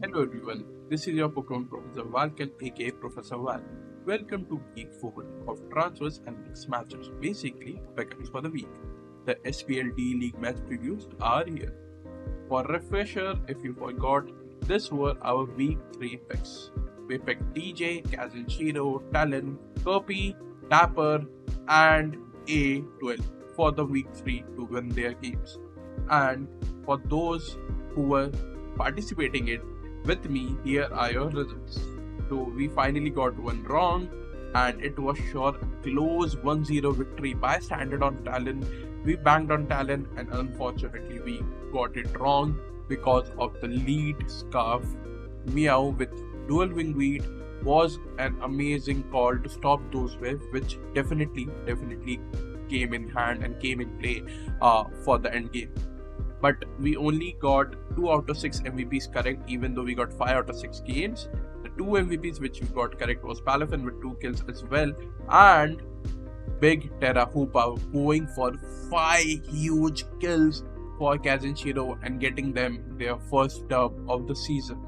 Hello everyone, this is your Pokemon Professor Valken aka Professor Val. Welcome to week 4 of transfers and mixed matches, basically Pickems for the week. The SPL D-League match previews are here. For refresher, if you forgot, this were our week 3 picks. We picked DJ, Shiro, Talon, Kurpie, Dapper and A12 for the week 3 to win their games. And for those who were participating in with me, here are your results. So we finally got one wrong and it was sure a close 1-0 victory by Standard on Talon. We banged on Talon and unfortunately we got it wrong because of the lead scarf. Meow with dual wing weed was an amazing call to stop those waves, which definitely came in hand and came in play for the end game. But we only got 2 out of 6 MVPs correct, even though we got 5 out of 6 games. The 2 MVPs which we got correct was Palafin with 2 kills as well, and Big Terra Hoopa going for 5 huge kills for Shiro and getting them their first dub of the season.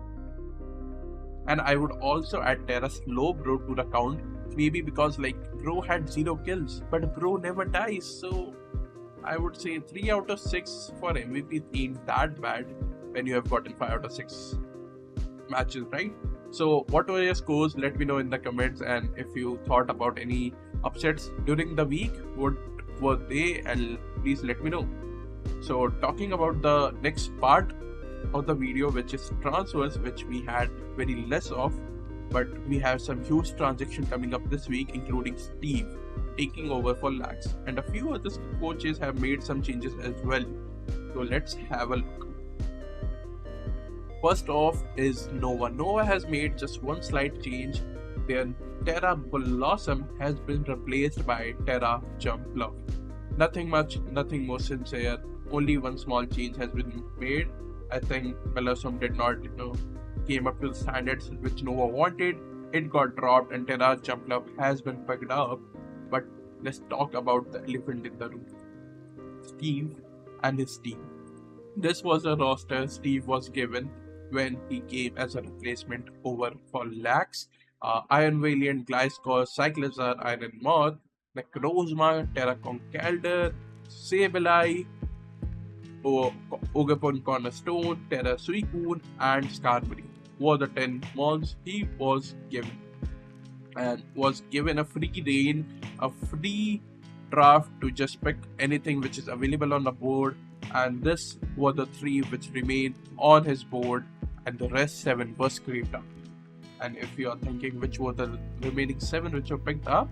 And I would also add Terra Slow Bro to the count, maybe because Bro had 0 kills, but Bro never dies, so I would say 3 out of 6 for MVP ain't that bad when you have gotten 5 out of 6 matches, right? So what were your scores? Let me know in the comments, and if you thought about any upsets during the week, what were they, and please let me know. So talking about the next part of the video, which is transfers, which we had very less of, but we have some huge transaction coming up this week, including Steve taking over for Lax, and a few other coaches have made some changes as well. So let's have a look. First off is Nova. Nova has made just one slight change. Their Terra Blossom has been replaced by Terra Jump Love. Nothing much, nothing more sincere. Only one small change has been made. I think Blossom did not, came up to the standards which Nova wanted. It got dropped and Terra Jump Love has been picked up. But let's talk about the elephant in the room. Steve and his team. This was a roster Steve was given when he came as a replacement over for Lax, Iron Valiant, Gliscor, Cyclizar, Iron Moth, Necrozma, Terra Conkeldurr, Sableye, Ogapon Cornerstone, Terra Suicune, and Skarmory were the 10 mons he was given. And was given a free reign, a free draft to just pick anything which is available on the board, and this were the 3 which remained on his board, and the rest 7 were scraped up. And if you are thinking which were the remaining 7 which were picked up,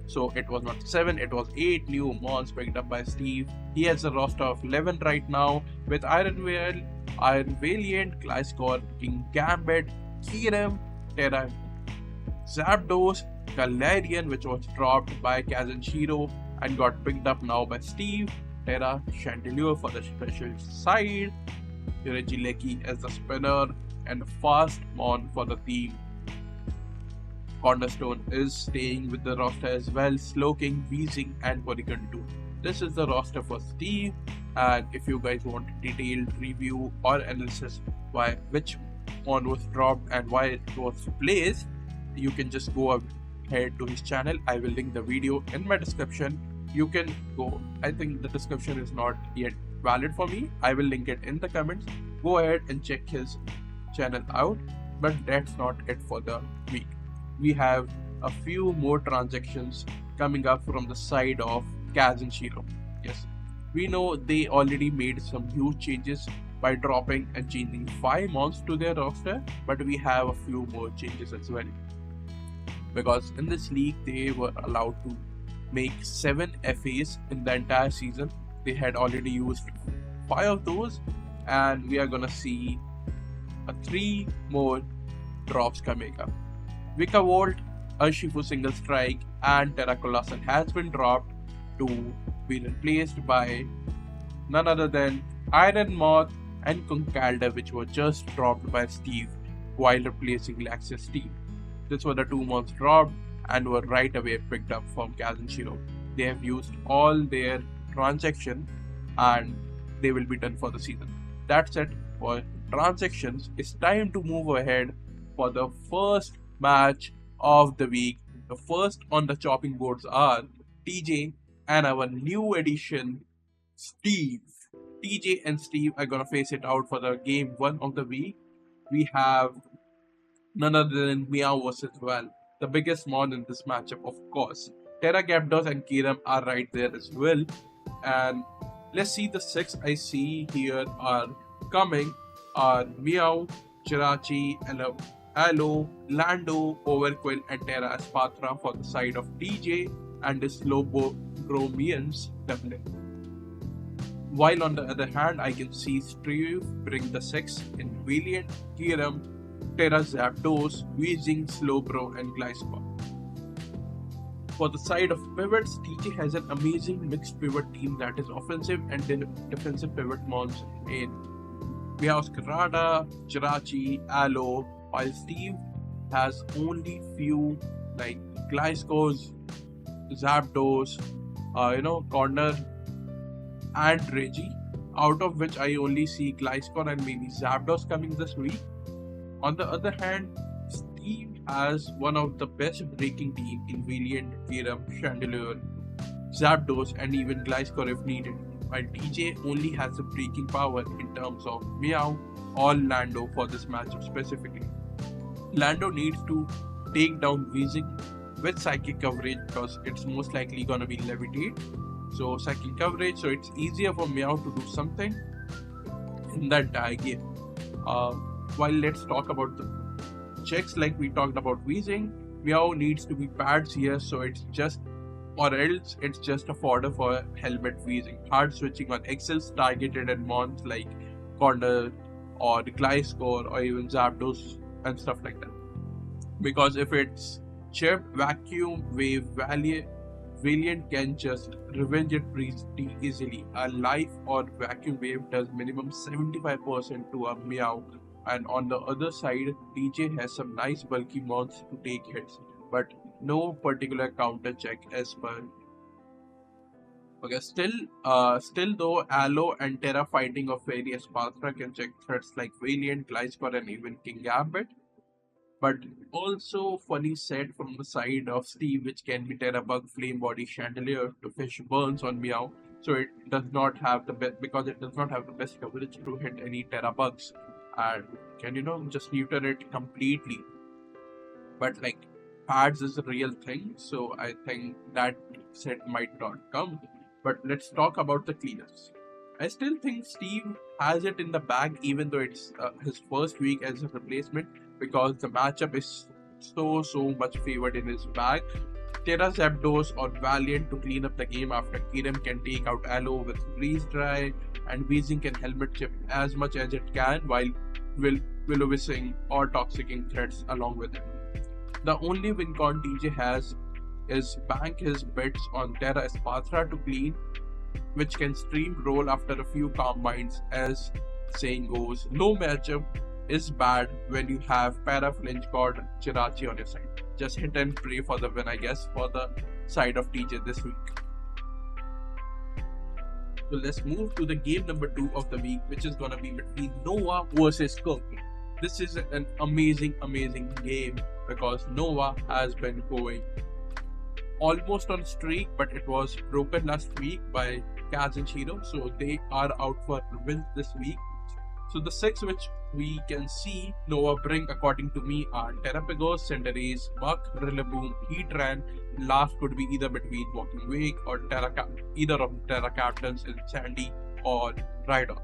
so it was not 7, it was 8 new mons picked up by Steve. He has a roster of 11 right now with Iron Valiant, Gliscor, King Gambit, Kyurem, Terra Zapdos, Galarian, which was dropped by Shiro and got picked up now by Steve, Terra Chandelure for the special side, Regileki as the spinner, and Fast Mon for the team. Cornerstone is staying with the roster as well, Slowking, Weezing, and Porygon 2. This is the roster for Steve, and if you guys want a detailed review or analysis why which Mon was dropped and why it was placed, you can just go ahead to his channel. I will link the video in my description. You can go. I think the description is not yet valid for me. I will link it in the comments. Go ahead and check his channel out. But that's not it for the week. We have a few more transactions coming up from the side of Shiro. Yes, we know they already made some huge changes by dropping and changing 5 mons to their roster, but we have a few more changes as well. Because in this league, they were allowed to make 7 FAs in the entire season. They had already used 5 of those, and we are gonna see 3 more drops coming up. Vikavolt, Urshifu Single Strike, and Terra Colossal has been dropped to be replaced by none other than Iron Moth and Conkeldurr, which were just dropped by Steve while replacing Lax's team. These were the 2 mons dropped and were right away picked up from Shiro. They have used all their transaction and they will be done for the season. That's it for transactions, it's time to move ahead for the first match of the week. The first on the chopping boards are TJ and our new addition, Steve. TJ and Steve are gonna face it out for the game 1 of the week. We have none other than Meow versus Val, the biggest mon in this matchup, of course. Terra Gapdos and Kiram are right there as well. And let's see, the 6 I see here are coming are Meow, Chirachi, Alo, Lando, Overquill, and Terra Espatra for the side of TJ and his Slobogromians definitely. While on the other hand, I can see Steve bring the 6 in Valiant, Kiram, Terra Zapdos, Weezing, Slowbro, and Gliscor. For the side of pivots, TJ has an amazing mixed pivot team that is offensive and defensive pivot mons in Meowscarada, Chirachi, Alo, while Steve has only few like Gliscors, Zapdos, Corner, and Reggie, out of which I only see Gliscor and maybe Zapdos coming this week. On the other hand, Steve has one of the best breaking team in Valiant, Kiram, Chandelier, Zapdos, and even Gliscor if needed, while TJ only has the breaking power in terms of Meow or Lando for this matchup specifically. Lando needs to take down Weezing with psychic coverage because it's most likely gonna be Levitate. So psychic coverage, so it's easier for Meow to do something in that die game. While let's talk about the checks like we talked about Weezing, Meow needs to be pads here, so it's just, or else it's just a fodder for Helmet Weezing. Hard switching on Excels targeted at mons like Corner or Gliscor or even Zapdos and stuff like that. Because if it's chipped, Vacuum Wave, Valiant can just revenge it pretty easily. A Life or Vacuum Wave does minimum 75% to a Meow, and on the other side, TJ has some nice bulky mons to take hits, but no particular counter check as per. Okay, still though, Alo and Terra fighting of various Espatra can check threats like Valiant, Gliscor, and even King Gambit. But also funny set from the side of Steve, which can be Terra Bug, Flame Body, Chandelier to fish burns on Meow. So it does not have the best, because it does not have the best coverage to hit any Terra Bugs and can just neuter it completely. But like pads is a real thing, so I think that set might not come. But let's talk about the cleaners. I still think Steve has it in the bag, even though it's his first week as a replacement, because the matchup is so much favored in his bag. Terra Zapdos or Valiant to clean up the game after Kiram can take out Alo with Freeze Dry, and Weezing can helmet chip as much as it can while Will-O-Wising or Toxicking threats along with it. The only win con TJ has is bank his bets on Terra Espatra to clean, which can stream roll after a few calm minds. As saying goes, no matchup is bad when you have Para Flinch God Chirachi on your side. Just hit and pray for the win, I guess, for the side of TJ this week. So let's move to the game number 2 of the week, which is gonna be between Nova versus Kurpie. This is an amazing game because Nova has been going almost on streak, but it was broken last week by Kaz and Shiro, so they are out for wins this week. So the 6 which we can see Nova bring, according to me, are Terrapagos, Cinderace, Buck, Rillaboom, Heatran. Last could be either between Walking Wake or either of Terra Captains in Sandy or Rhydon.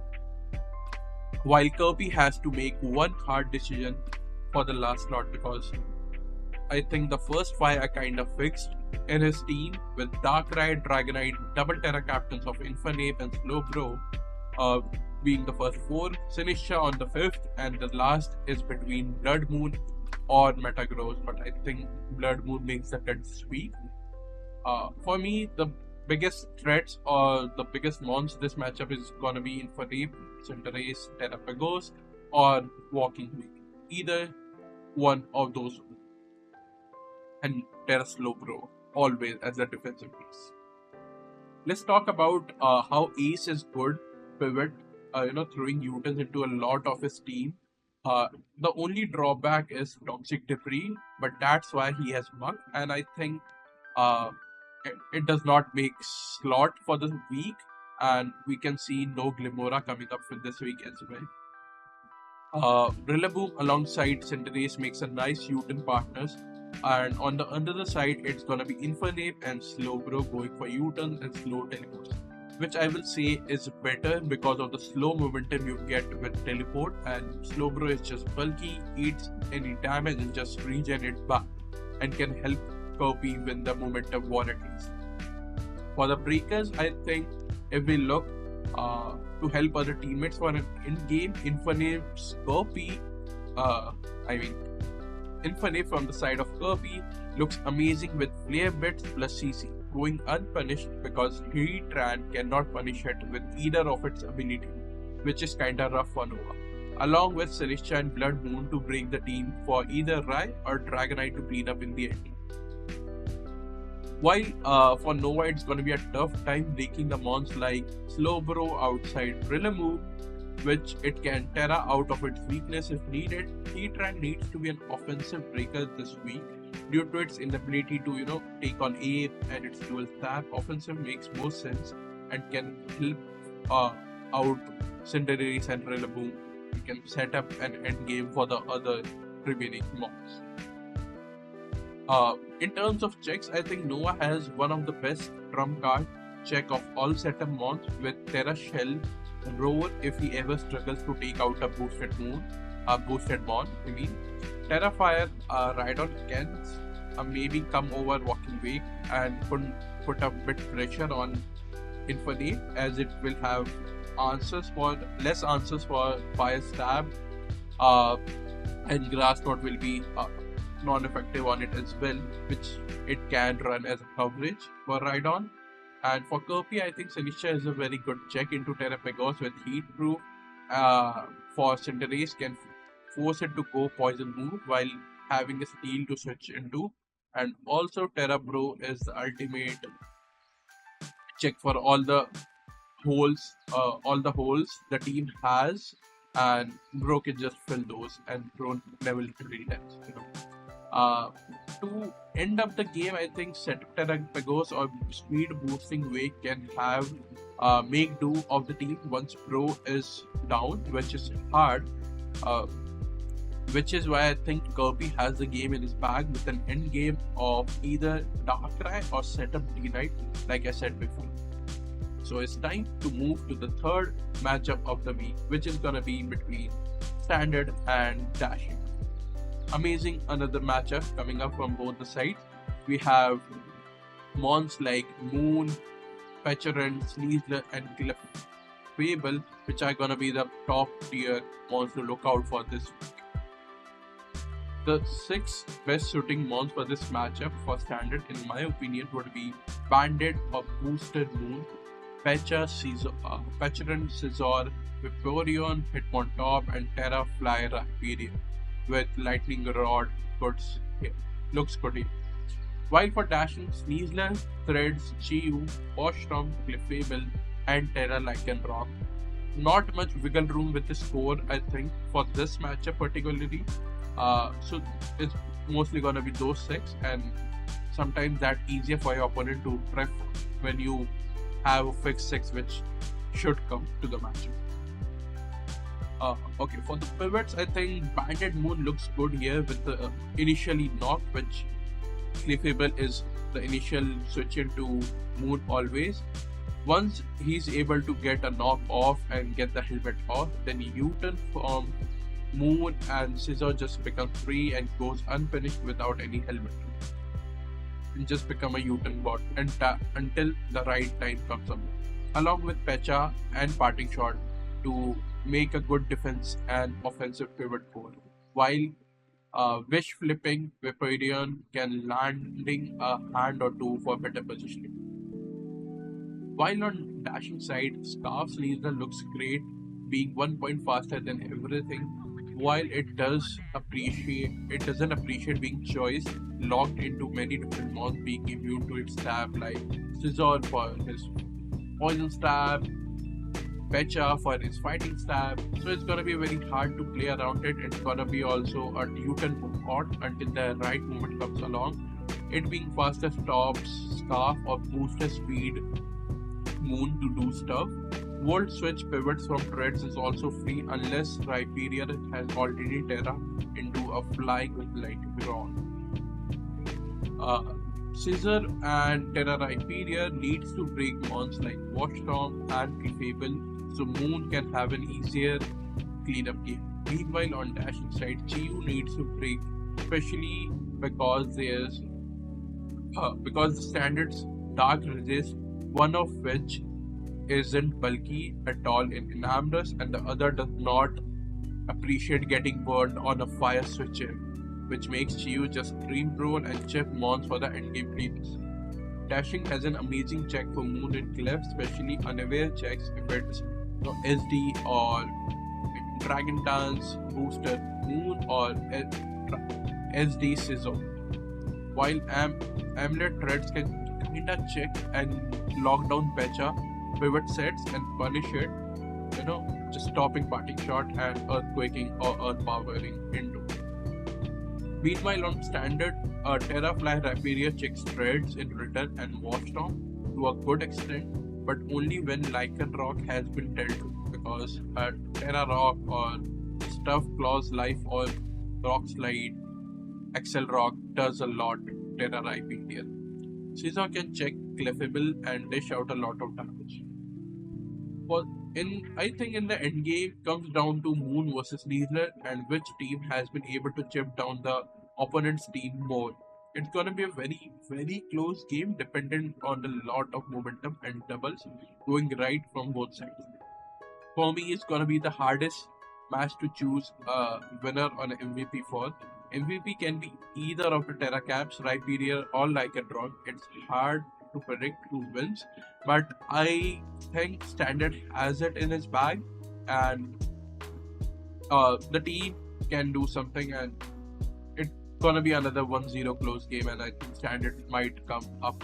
While Kurpie has to make one hard decision for the last slot, because I think the first 5 are kind of fixed in his team, with Darkrai, Dragonite, double Terra Captains of Infernape and Slowbro being the first 4, Sinisha on the 5th, and the last is between Blood Moon or Metagross, but I think Blood Moon makes the cut this week. For me, the biggest threats or the biggest mons this matchup is gonna be Infernape, Cinderace, Terrapagos, or Walking Wake. Either one of those, and Terra Slowbro always as a defensive piece. Let's talk about how Ace is good pivot throwing U-turns into a lot of his team. The only drawback is toxic debris, but that's why he has Mug, and I think it does not make slot for the week, and we can see no Glimora coming up for this week as well. Rillaboom alongside Cinderace makes a nice U-turn partners, and on the other side it's gonna be Infernape and Slowbro going for U-turns and slow teleports, which I will say is better because of the slow momentum you get with teleport, and Slowbro is just bulky, eats any damage and just regen it back, and can help Kurpie win the momentum war at least. For the breakers, I think if we look to help other teammates for an in-game, Infernape's Kurpie, Infernape from the side of Kurpie looks amazing with Flare Bits plus CC, going unpunished because Heatran cannot punish it with either of its ability, which is kinda rough for Nova. Along with Celestia and Blood Moon to break the team for either Rai or Dragonite to clean up in the end. While for Nova it's going to be a tough time breaking the mons like Slowbro outside Rillaboom, which it can Terra out of its weakness if needed. Heatran needs to be an offensive breaker this week due to its inability to take on A and its dual tap. Offensive makes more sense and can help out Cinderace and Rillaboom. You can set up an end game for the other remaining mons. In terms of checks, I think Nova has one of the best trump card check of all setup mons with Terra Shell, Roar if he ever struggles to take out a boosted mon. Terra Fire, Rhydon can maybe come over Walking Wake and put a bit pressure on Infernape, as it will have less answers for Fire Stab, and Grass Knot will be non-effective on it as well, which it can run as a coverage for Rhydon. And for Kurpie, I think Celestia is a very good check into Terrapagos with Heat Proof. For Cinderace can force it to go Poison Move while having a Steel to switch into. And also Terrabro is the ultimate check for all the holes the team has, and Bro can just fill those and throw level 3 times. To end up the game, I think Setup Terrapagos or Speed Boosting Wake can have make do of the team once Bro is down, which is hard. Which is why I think Kurpie has the game in his bag with an end game of either Darkrai or Setup DyeItTight, like I said before. So it's time to move to the third matchup of the week, which is gonna be between Standard and Dashing. Amazing, another matchup coming up from both the sides. We have mons like Moon, Pecharan, Sneasler, and Clefable, which are gonna be the top tier mons to look out for this week. The 6 best suiting mons for this matchup for Standard, in my opinion, would be Bandit or Boosted Moon, Pecharan, Scizor, Vaporeon, Hitmontop, and Terra Flyer Hyperion with Lightning Rod looks good here. While for Dashing, Sneasler, Threads, Chiyu, Ostrom, Clefable, and Terra Lycanroc. Not much wiggle room with the score, I think, for this matchup particularly. So it's mostly gonna be those 6, and sometimes that's easier for your opponent to prep when you have a fixed 6 which should come to the matchup. Okay, for the pivots, I think Banded Moon looks good here with the initially knock, which Clefable is the initial switch into Moon always. Once he's able to get a knock off and get the helmet off, then U-turn from Moon and Scizor just becomes free and goes unpunished without any helmet. And just become a U-turn bot until the right time comes up. Along with Pecha and Parting Shot to make a good defense and offensive pivot core. While Wish Flipping Vaporeon can landing a hand or two for better positioning. While on Dashing side, Scarf Sneasler looks great, being 1 point faster than everything. While it doesn't appreciate being choice locked into many different mons, being immune to its stab, like Scizor for his poison stab, Pecha for his fighting stab. So it's gonna be very hard to play around it. It's gonna be also a Newton boycott until the right moment comes along. It being faster stops, scarf or booster speed moon to do stuff. Volt switch pivots from threads is also free unless Rhyperior has already Terra into a flying with lightning round. Scissor and Terra Rhyperior needs to break mons like Watchstorm and Prefable so Moon can have an easier cleanup game. Meanwhile on Dashing side, Chiyu needs to break, especially because because the standards Dark resist, one of which isn't bulky at all in Enamorous and the other does not appreciate getting burned on a fire switch in, which makes Chiyu just Dream Prone and chip mons for the endgame cleans. Dashing has an amazing check for Moon and Clef, especially unaware checks if it's SD or Dragon Dance, Booster Moon or SD Scissor. While Amulet Threads can kinda check and lock down Pecha, pivot sets and punish it, just stopping parting shot and earthquaking or earthpowering into. Meanwhile on standard, Terrafly Rhyperior checks threads in return and Watchstorm to a good extent, but only when Lycan Rock has been dealt with, because Terra Rock or Stuff Claws Life or Rock Slide Excel Rock does a lot Terra Rhyperior. Scissor can check Clefable and dish out a lot of damage. I think in the end game comes down to Moon versus Needler and which team has been able to chip down the opponent's team more. It's gonna be a very, very close game dependent on a lot of momentum and doubles going right from both sides. For me, it's gonna be the hardest match to choose a winner on an MVP for. MVP can be either of the Terra Caps, Rhyperior, or Lycan Rock. It's hard to predict who wins, but I think Standard has it in his bag, and the team can do something, and it's gonna be another 1-0 close game, and I think Standard might come up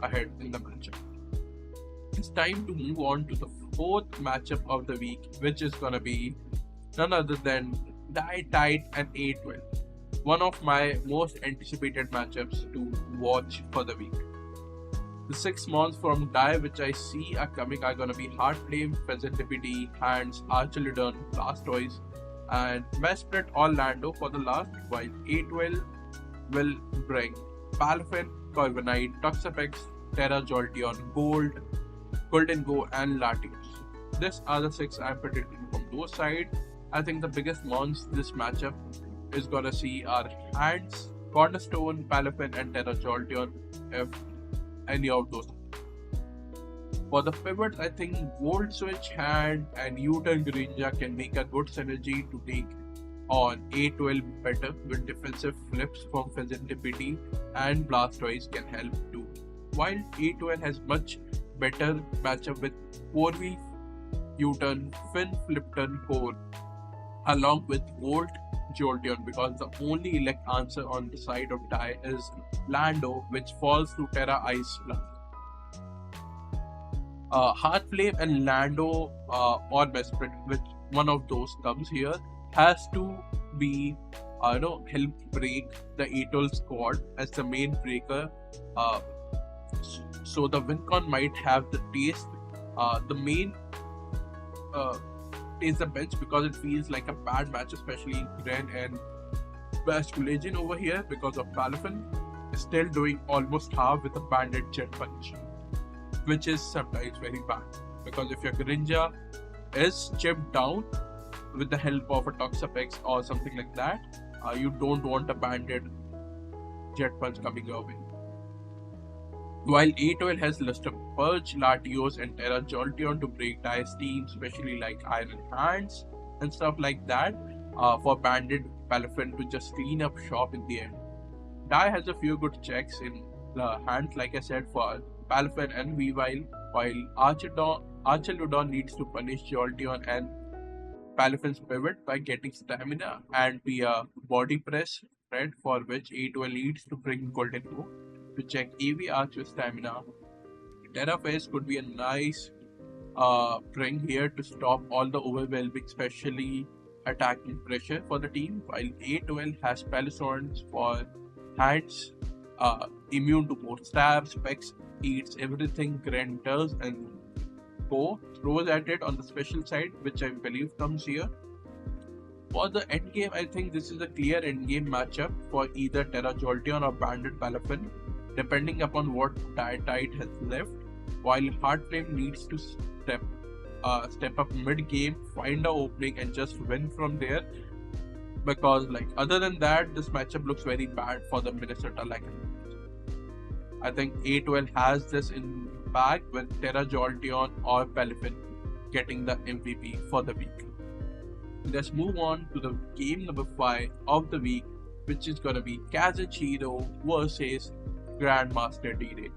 ahead in the matchup. It's time to move on to the fourth matchup of the week, which is gonna be none other than DyeItTight and A12. One of my most anticipated matchups to watch for the week. The 6 mons from Dye which I see are coming are gonna be Heartflame, Pheasant Deputy, Hands, Archelodon, Blastoise, and Mesprit Orlando for the last, while A12 will bring Palafin, Corviknight, Toxapex, Terra Jolteon, Golden Go, and Latios. These are the 6 I'm predicting from those sides. I think the biggest mons this matchup is gonna see are Hands, Cornerstone, Palafin, and Terra Jolteon, if any of those. For the pivots, I think Volt Switch, Hand, and U-Turn Greninja can make a good synergy to take on A12 better, with defensive flips from Pheasant Deputy and Blastoise can help too. While A12 has much better matchup with 4V U-Turn, Fin, Flipturn, Core, along with Volt Jolteon, because the only elect answer on the side of Dye is Lando, which falls to Terra Ice Blast. Heartflame and Lando or Mesprit, which one of those comes here, has to be help break the A12 squad as the main breaker. So the Wincon might have the taste, the main taste the bench, because it feels like a bad match, especially Gren and Vasculation over here, because of Palafin is still doing almost half with a banded Jet Punch, which is sometimes very bad, because if your Greninja is chipped down with the help of a Toxapex or something like that, you don't want a banded Jet Punch coming your way. While A12 has Luster Purge, Latios, and Terra Jolteon to break Dye's team, especially like Iron Hands and stuff like that, for banded Palafin to just clean up shop in the end. Dye has a few good checks in the hands, like I said, for Palafin and Weavile, while Archelodon needs to punish Jolteon and Palafin's pivot by getting stamina and be a body press threat, for which A12 needs to bring Golden Go to check EV Arch with stamina. Terra Phase could be a nice bring here to stop all the overwhelming, especially attacking pressure for the team, while A12 has Palisons for hands, immune to more stabs, Vex eats everything Gren does, and Go throws at it on the special side, which I believe comes here. For the end game, I think this is a clear end game matchup for either Terra Jolteon or Bandit Palafin, depending upon what DyeItTight has left. While Heartflame needs to step up mid game, find a opening, and just win from there. Because other than that, this matchup looks very bad for the Minnesota Lycanrocs. I think A12 has this in bag with Terra Jolteon or Palafin getting the MVP for the week. Let's move on to the game number 5 of the week, which is gonna be Shiro versus Grandmaster DRey.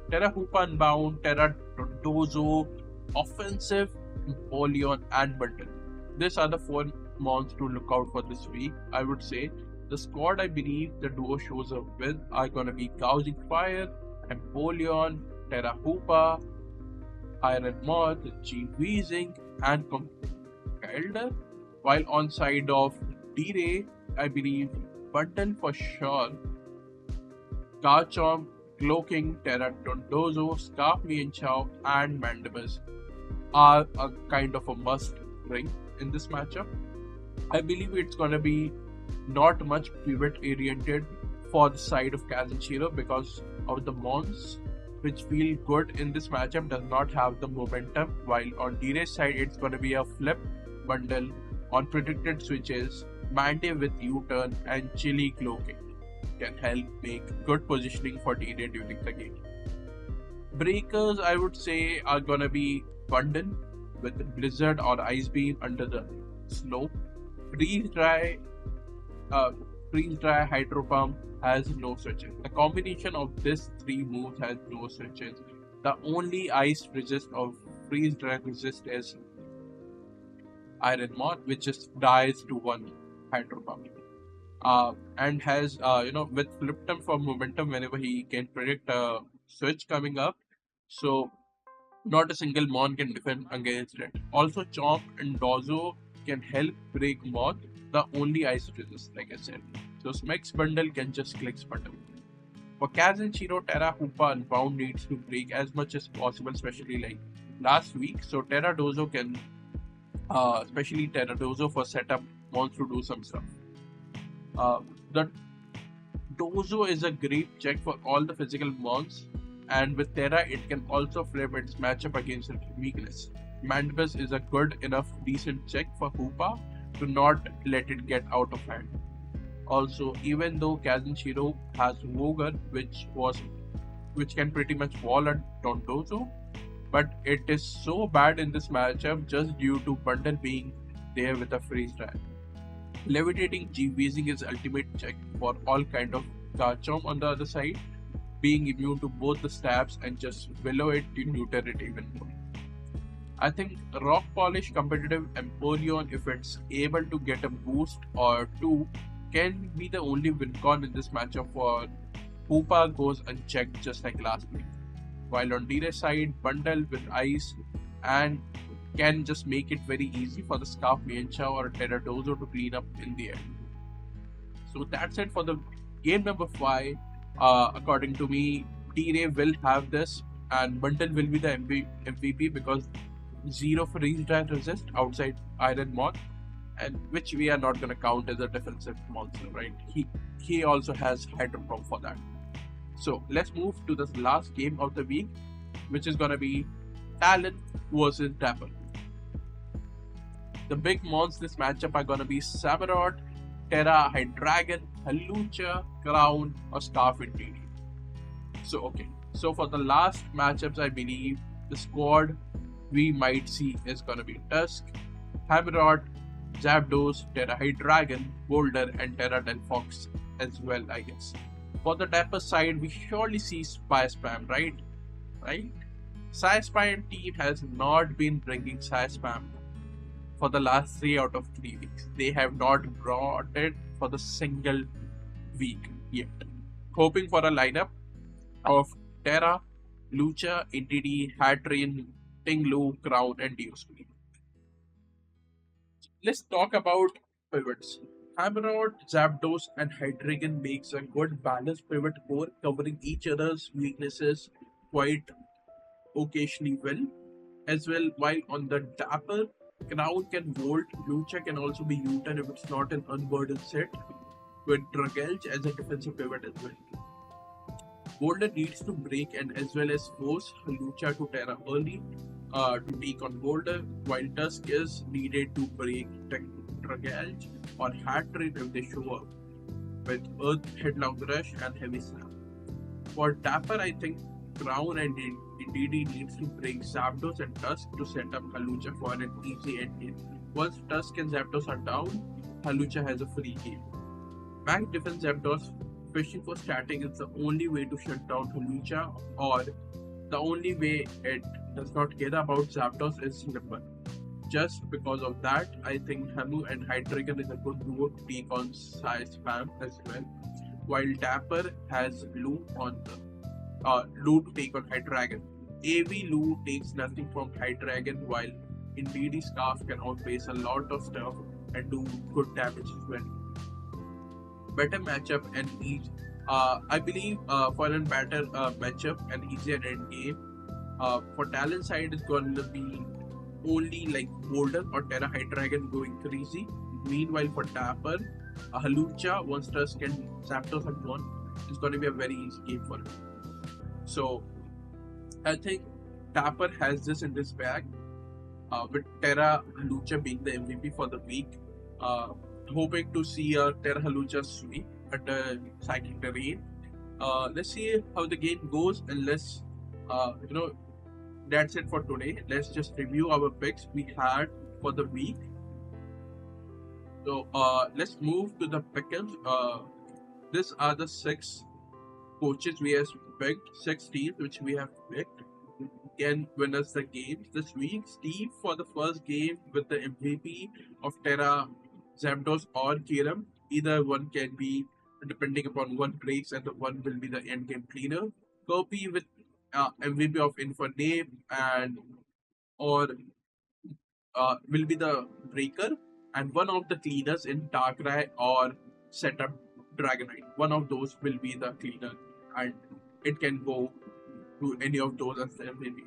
Terra Hoopa Unbound, Terra Dozo, Offensive, Empoleon, and Bundle. These are the 4 mons to look out for this week. I would say the squad I believe the duo shows up with are gonna be Gouging Fire, Empoleon, Terra Hoopa, Iron Moth, G-Weezing, and Elder. While on side of DRey, I believe Bundle for sure, Garchomp, Cloaking, Terra Dondozo, Scarf Mienshao, and Mandimus are a kind of a must bring in this matchup. I believe it's gonna be not much pivot oriented for the side of Shiro because of the mons which feel good in this matchup does not have the momentum, while on DRey's side it's gonna be a flip Bundle on predicted switches, Mante with U-turn, and Chili Cloaking can help make good positioning for DRey during the game. Breakers I would say are gonna be Bundle with Blizzard or Ice Beam under the slope. Freeze Dry Hydro Pump has no switches. The combination of these 3 moves has no switches. The only ice resist of Freeze Dry resist is Iron Moth, which just dies to 1 Hydro Pump. And has with Flip Temp for momentum whenever he can predict a switch coming up, so not a single mon can defend against it. Also Chomp and Dozo can help break Moth, the only ice resist like I said. So Smex Bundle can just click button. For Shiro, Terra Hoopa Unbound needs to break as much as possible, especially like last week. So Terra Dozo can especially Terra Dozo for setup wants to do some stuff. The Dozo is a great check for all the physical mons, and with Terra it can also flip its matchup against its weakness. Mandimus is a good enough decent check for Hoopa to not let it get out of hand. Also, even though Shiro has Voger, which can pretty much wall at Dondozo, but it is so bad in this matchup just due to Bundle being there with a freeze dry. Levitating G-Weezing is ultimate check for all kind of Garchomp on the other side, being immune to both the stabs and just below it to neuter it even more. I think Rock Polish competitive Empoleon, if it's able to get a boost or 2, can be the only win con in this matchup for Hoopa goes unchecked just like last week. While on DRey's side, Bundle with Ice and can just make it very easy for the Scarf Mienshao or Terra Dozo to clean up in the air. So that's it for the game number 5. According to me, DRey will have this and Bundle will be the MVP because 0 freeze dry resist outside Iron Moth, and which we are not going to count as a defensive monster, right? He also has Hydro Pump for that. So let's move to this last game of the week, which is going to be Talon versus Dapper. The big mons this matchup are going to be Samurott, Terra, Hydreigon, Hawlucha, Crown, or Scarf in DD. So for the last matchups, I believe the squad we might see is going to be Tusk, Hammerot, Zapdos, Terra Hydreigon, Boulder, and Terra Delphox as well, I guess. For the Dapper side, we surely see Spy Spam, right? Psy Spam team has not been bringing Psy Spam for the last 3 out of 3 weeks. They have not brought it for the single week yet. Hoping for a lineup of Terra, Lucha, NTD, Hatrain, Tinglu, Crown, and Dioscreen. Let's talk about pivots. Hammerod, Zapdos, and Hydreigon makes a good balanced pivot core, covering each other's weaknesses quite occasionally well. As well, while on the Dapper, Crown can Volt, Lucha can also be U-turn if it's not an unburdened set, with Dragalge as a defensive pivot as well. Boulder needs to break and as well as force Lucha to Terra early to take on Boulder, while Tusk is needed to break Dragalge or Hat Trick if they show up, with Earth, Headlong Rush, and Heavy Snap. For Dapper, I think Crown and DD needs to bring Zapdos and Tusk to set up Halucha for an easy endgame. Once Tusk and Zapdos are down, Halucha has a free game. Max defense Zapdos fishing for static is the only way to shut down Halucha, or the only way it does not care about Zapdos is Slipper. Just because of that, I think Hamu and Hydreigon is a good duo to take on Sai Spam as well, while Dapper has Lou on the Lou to take on Hydreigon. AV Lou takes nothing from Hydreigon, while Indeedee Scarf can outpace a lot of stuff and do good damage as well. Better matchup and each I believe for a better matchup and easier end game. For Talon side, it's going to be only like Boulder or Terra Hydreigon going crazy. Meanwhile, for Dapper, Halucha, once Tusk and Zapdos are gone, it's going to be a very easy game for him. So, I think Dapper has this in this bag, with Terra Halucha being the MVP for the week. Hoping to see a Terra Halucha sweep at the Cycling Terrain. Let's see how the game goes, and let's that's it for today. Let's just review our picks we had for the week. So let's move to the Pickems. These are the 6 coaches we have picked, 6 teams which we have picked can win us the games this week. Steve for the first game with the MVP of Terra, Zapdos or Callum. Either one can be, depending upon one breaks and the one will be the end game cleaner. Kurpie with MVP of Infernape and or will be the breaker, and one of the cleaners in Darkrai or setup Dragonite. One of those will be the cleaner, and it can go to any of those as the MVP.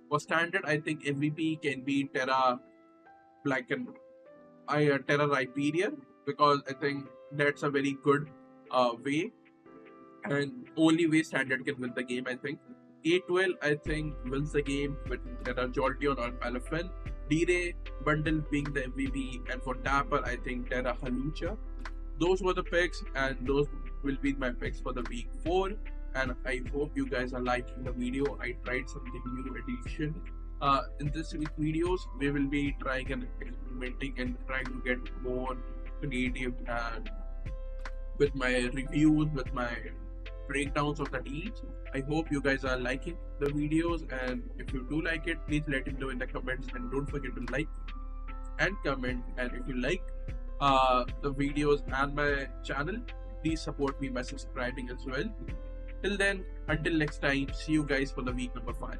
For standard, I think MVP can be Terra Black and Terra Rhyperior, because I think that's a very good way and only way standard can win the game. I think A12 I think wins the game with Terra Jolteon or Palafin. DRey bundle being the MVP, and for Dapper I think Terra Halucha. Those were the picks, and those will be my picks for the week 4. And I hope you guys are liking the video. I tried something new edition. In this week videos, we will be trying and experimenting and trying to get more creative and with my reviews, with my breakdowns of the teams. I hope you guys are liking the videos, and if you do like it, please let me know in the comments, and don't forget to like and comment. And if you like the videos and my channel, please support me by subscribing as well. Till then, until next time, see you guys for the week number 5.